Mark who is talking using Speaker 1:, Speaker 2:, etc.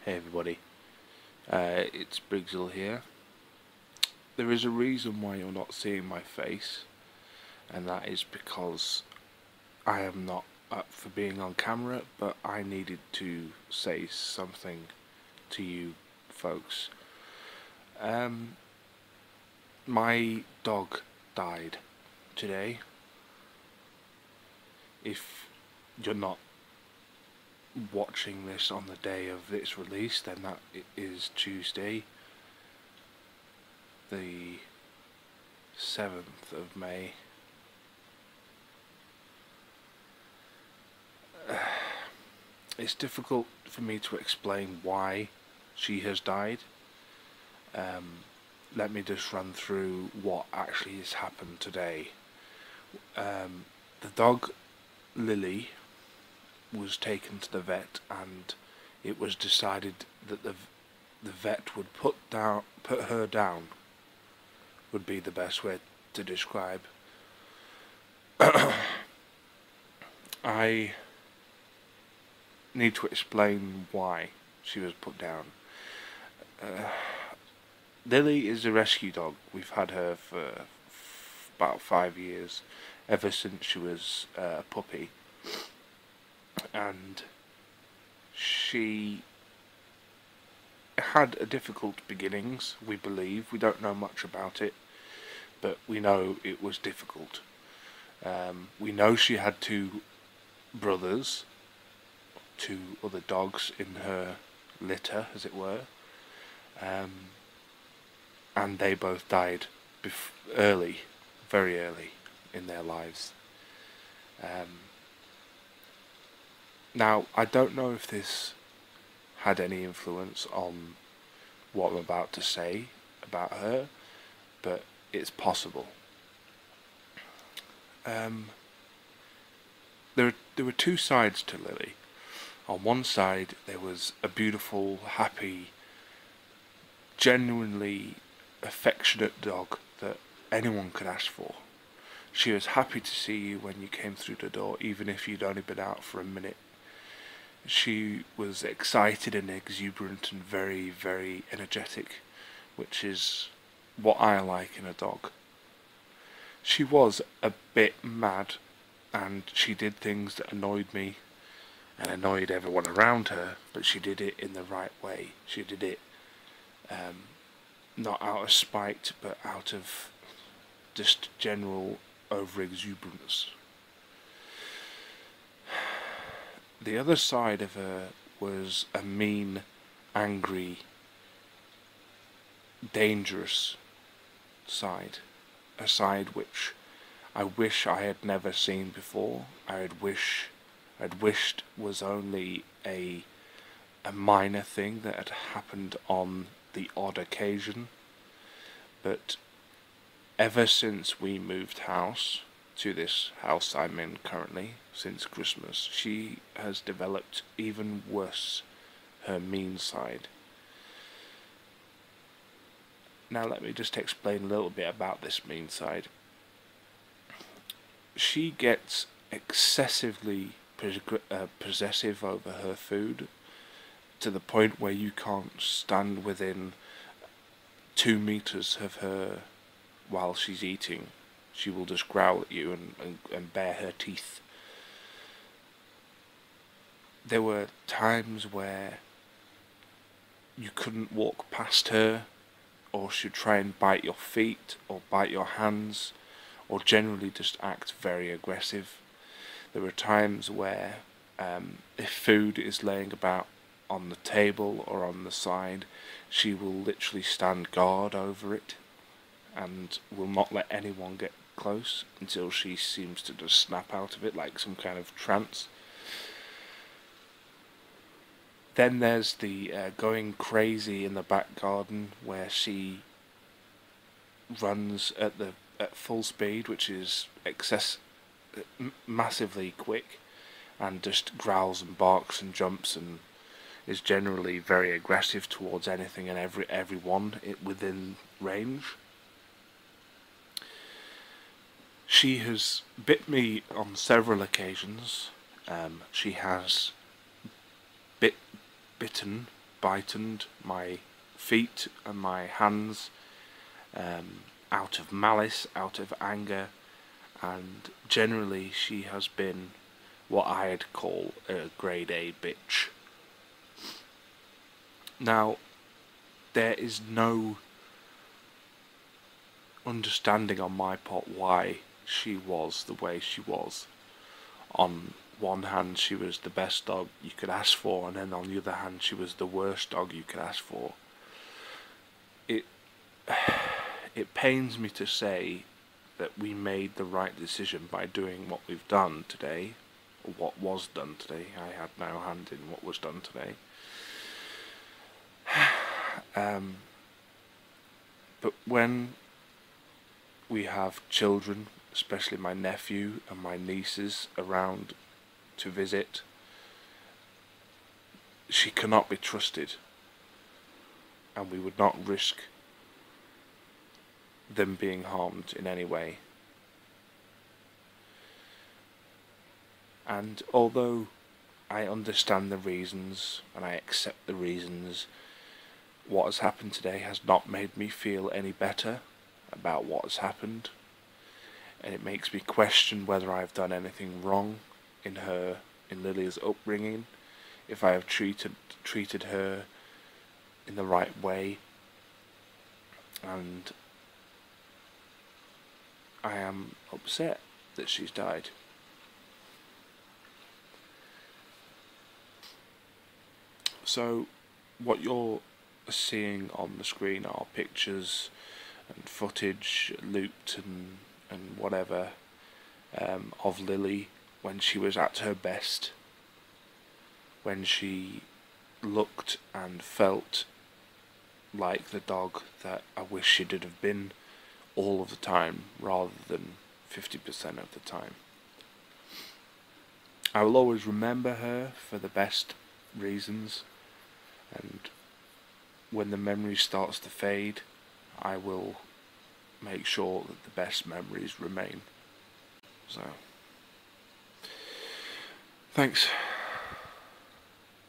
Speaker 1: Hey everybody, it's Briggsell here. There is a reason why you're not seeing my face, and that is because I am not up for being on camera, but I needed to say something to you folks. My dog died today. If you're not watching this on the day of its release, then that is Tuesday, the 7th of May. It's difficult for me to explain why she has died. Let me just run through what actually has happened today. The dog Lilly was taken to the vet, and it was decided that the vet would put her down, would be the best way to describe. I need to explain why she was put down. Lilly is a rescue dog. We've had her for about 5 years, ever since she was a puppy. And she had a difficult beginnings, we believe. We don't know much about it, but we know it was difficult. We know she had two brothers, two other dogs in her litter, as it were, and they both died early, very early in their lives. Now, I don't know if this had any influence on what I'm about to say about her, but it's possible. There were two sides to Lilly. On one side, there was a beautiful, happy, genuinely affectionate dog that anyone could ask for. She was happy to see you when you came through the door, even if you'd only been out for a minute. She was excited and exuberant and very, very energetic, which is what I like in a dog. She was a bit mad, and she did things that annoyed me and annoyed everyone around her, but she did it in the right way. She did it not out of spite, but out of just general over-exuberance. The other side of her was a mean, angry, dangerous side. A side which I wish I had never seen before. I'd wished was only a minor thing that had happened on the odd occasion. But ever since we moved house to this house I'm in currently, since Christmas, she has developed even worse her mean side. Now let me just explain a little bit about this mean side. She gets excessively possessive over her food, to the point where you can't stand within 2 meters of her while she's eating. She will just growl at you and bare her teeth. There were times where you couldn't walk past her, or she'd try and bite your feet or bite your hands, or generally just act very aggressive. There were times where if food is laying about on the table or on the side, she will literally stand guard over it and will not let anyone get close until she seems to just snap out of it like some kind of trance. Then there's the going crazy in the back garden, where she runs at full speed, which is massively quick, and just growls and barks and jumps and is generally very aggressive towards anything and everyone within range. She has bit me on several occasions. She has bitten bited my feet and my hands, out of malice, out of anger, and generally she has been what I'd call a grade A bitch. Now, there is no understanding on my part why she was the way she was. On one hand, she was the best dog you could ask for, and then on the other hand, she was the worst dog you could ask for. It pains me to say that we made the right decision by doing what we've done today, or what was done today. I had no hand in what was done today. But when we have children, especially my nephew and my nieces, around to visit, she cannot be trusted, and we would not risk them being harmed in any way. And although I understand the reasons and I accept the reasons, what has happened today has not made me feel any better about what has happened, and it makes me question whether I've done anything wrong in Lily's upbringing, if I have treated her in the right way, and I am upset that she's died. So what you're seeing on the screen are pictures and footage, looped and whatever, of Lily when she was at her best, when she looked and felt like the dog that I wish she did have been all of the time, rather than 50% of the time. I will always remember her for the best reasons, and when the memory starts to fade, I will make sure that the best memories remain. So, thanks.